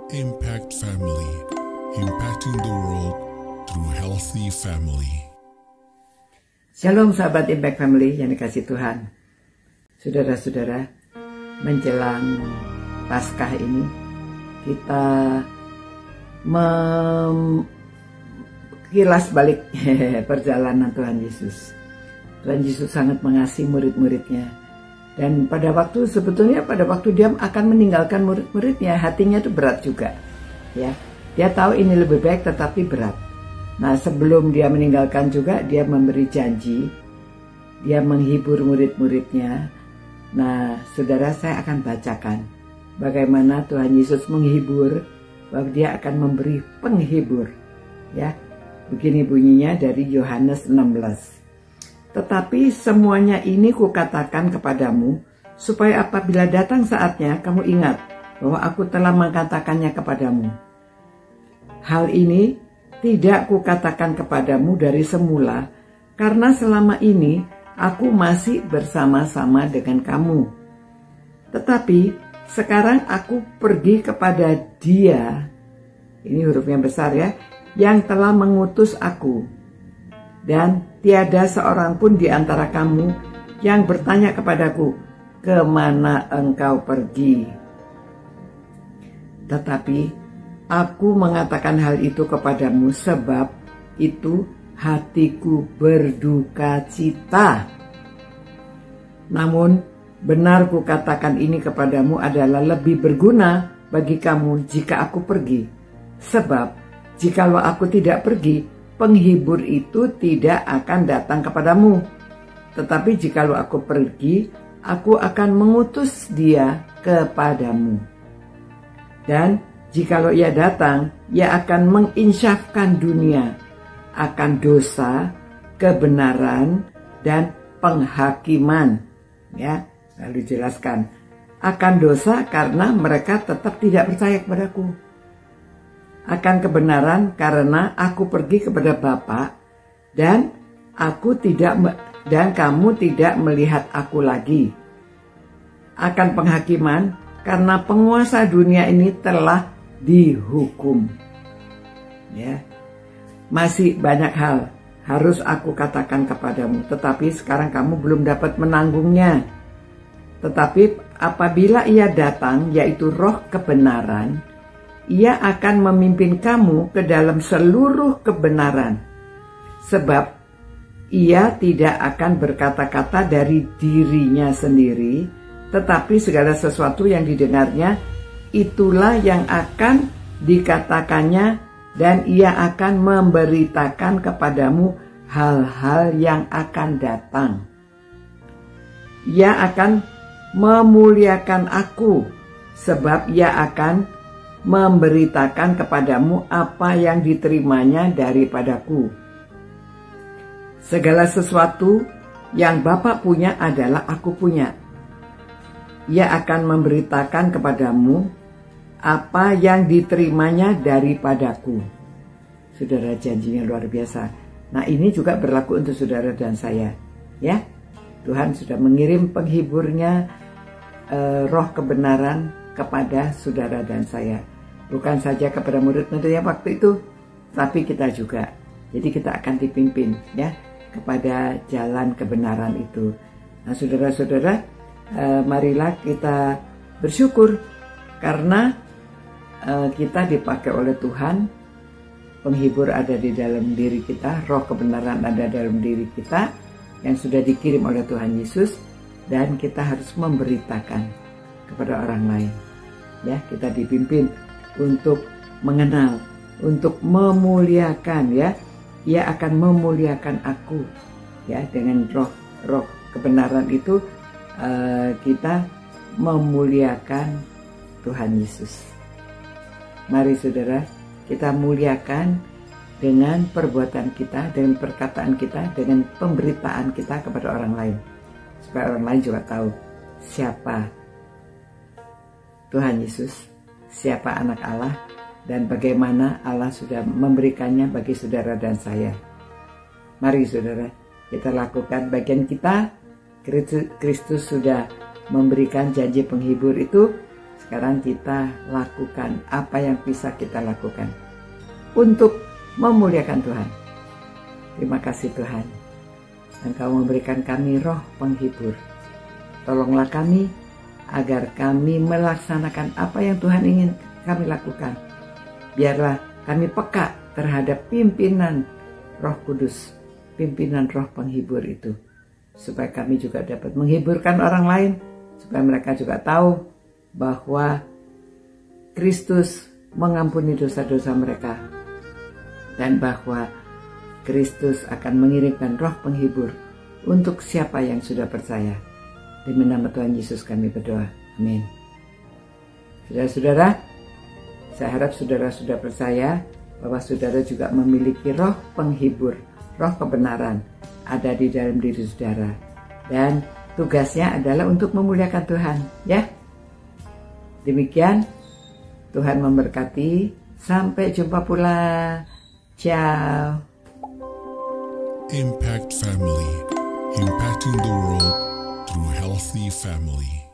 Impact Family, impacting the world through healthy family. Shalom sahabat Impact Family yang dikasih Tuhan. Saudara-saudara, menjelang Paskah ini kita kilas balik perjalanan Tuhan Yesus. Tuhan Yesus sangat mengasihi murid-muridnya. Dan pada waktu dia akan meninggalkan murid-muridnya, hatinya itu berat juga. Ya, dia tahu ini lebih baik tetapi berat. Nah, sebelum dia meninggalkan juga dia memberi janji, dia menghibur murid-muridnya. Nah, saudara, saya akan bacakan bagaimana Tuhan Yesus menghibur, bahwa dia akan memberi penghibur. Ya, begini bunyinya dari Yohanes 16. Tetapi semuanya ini kukatakan kepadamu, supaya apabila datang saatnya kamu ingat bahwa aku telah mengatakannya kepadamu. Hal ini tidak kukatakan kepadamu dari semula, karena selama ini aku masih bersama-sama dengan kamu. Tetapi sekarang aku pergi kepada Dia, ini hurufnya besar ya, yang telah mengutus aku. Dan tiada seorang pun di antara kamu yang bertanya kepadaku, kemana engkau pergi? Tetapi aku mengatakan hal itu kepadamu, sebab itu hatiku berduka cita. Namun benar kukatakan ini kepadamu adalah lebih berguna bagi kamu jika aku pergi. Sebab jikalau aku tidak pergi, penghibur itu tidak akan datang kepadamu. Tetapi jikalau aku pergi, aku akan mengutus Dia kepadamu. Dan jikalau Ia datang, Ia akan menginsyafkan dunia akan dosa, kebenaran, dan penghakiman. Ya, lalu jelaskan akan dosa karena mereka tetap tidak percaya kepadaku. Akan kebenaran karena aku pergi kepada Bapa dan kamu tidak melihat aku lagi. Akan penghakiman karena penguasa dunia ini telah dihukum. Ya. Masih banyak hal harus aku katakan kepadamu, tetapi sekarang kamu belum dapat menanggungnya. Tetapi apabila Ia datang, yaitu Roh kebenaran, Ia akan memimpin kamu ke dalam seluruh kebenaran. Sebab Ia tidak akan berkata-kata dari dirinya sendiri, tetapi segala sesuatu yang didengarnya, itulah yang akan dikatakannya, dan Ia akan memberitakan kepadamu hal-hal yang akan datang. Ia akan memuliakan aku, sebab Ia akan memberitakan kepadamu apa yang diterimanya daripadaku. Segala sesuatu yang Bapa punya adalah aku punya. Ia akan memberitakan kepadamu apa yang diterimanya daripadaku. Saudara, janjinya luar biasa. Nah, ini juga berlaku untuk saudara dan saya. Ya, Tuhan sudah mengirim penghiburnya, Roh kebenaran kepada saudara dan saya. Bukan saja kepada murid-muridnya waktu itu, tapi kita juga. Jadi kita akan dipimpin ya kepada jalan kebenaran itu. Nah, saudara-saudara, marilah kita bersyukur karena kita dipakai oleh Tuhan. Penghibur ada di dalam diri kita, Roh kebenaran ada dalam diri kita yang sudah dikirim oleh Tuhan Yesus, dan kita harus memberitakan kepada orang lain. Ya, kita dipimpin untuk mengenal, untuk memuliakan ya. Ia akan memuliakan aku ya, dengan roh kebenaran itu kita memuliakan Tuhan Yesus. Mari saudara, kita muliakan dengan perbuatan kita, dengan perkataan kita, dengan pemberitaan kita kepada orang lain, supaya orang lain juga tahu siapa Tuhan Yesus, siapa anak Allah, dan bagaimana Allah sudah memberikannya bagi saudara dan saya. Mari saudara, kita lakukan bagian kita. Kristus sudah memberikan janji penghibur itu, Sekarang kita lakukan apa yang bisa kita lakukan untuk memuliakan Tuhan. Terima kasih Tuhan. Engkau memberikan kami roh penghibur. Tolonglah kami agar kami melaksanakan apa yang Tuhan ingin kami lakukan. Biarlah kami peka terhadap pimpinan Roh Kudus, pimpinan roh penghibur itu. Supaya kami juga dapat menghiburkan orang lain, supaya mereka juga tahu bahwa Kristus mengampuni dosa-dosa mereka. Dan bahwa Kristus akan mengirimkan roh penghibur untuk siapa yang sudah percaya. Demi nama Tuhan Yesus kami berdoa. Amin. Saudara-saudara, saya harap saudara sudah percaya bahwa saudara juga memiliki roh penghibur, roh kebenaran ada di dalam diri saudara. Dan tugasnya adalah untuk memuliakan Tuhan, ya. Demikian, Tuhan memberkati. Sampai jumpa pula. Ciao. Impact Family, impacting the world through healthy family.